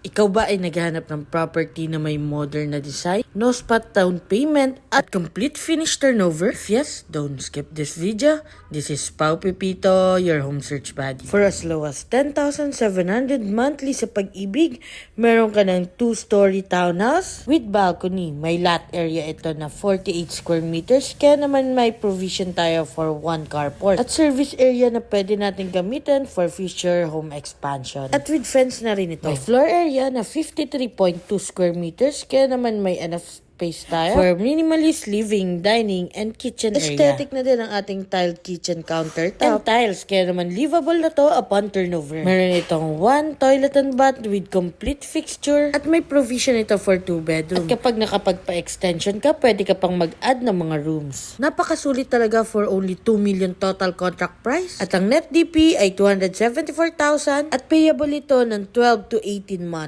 Ikaw ba ay naghahanap ng property na may modern na design, no spot down payment, at complete finish turnover? If yes, don't skip this video. This is Pau Pepito, your home search buddy. For as low as 10,700 monthly sa Pag-ibig, meron ka ng 2-story townhouse with balcony. May lot area ito na 48 square meters, kaya naman may provision tayo for 1 carport. At service area na pwede natin gamitin for future home expansion. At with fence na rin ito. May floor area na 53.2 square meters, kaya naman may enough space tayo for minimalist living, dining, and kitchen area. Aesthetic na din ang ating tiled kitchen countertop and tiles, kaya naman livable na to upon turnover. Meron itong 1 toilet and bath with complete fixture at may provision ito for 2 bedroom. At kapag nakapagpa-extension ka, pwede ka pang mag-add ng mga rooms. Napakasulit talaga for only 2 million total contract price. At ang net DP ay 274,000 at payable ito ng 12 to 18 months.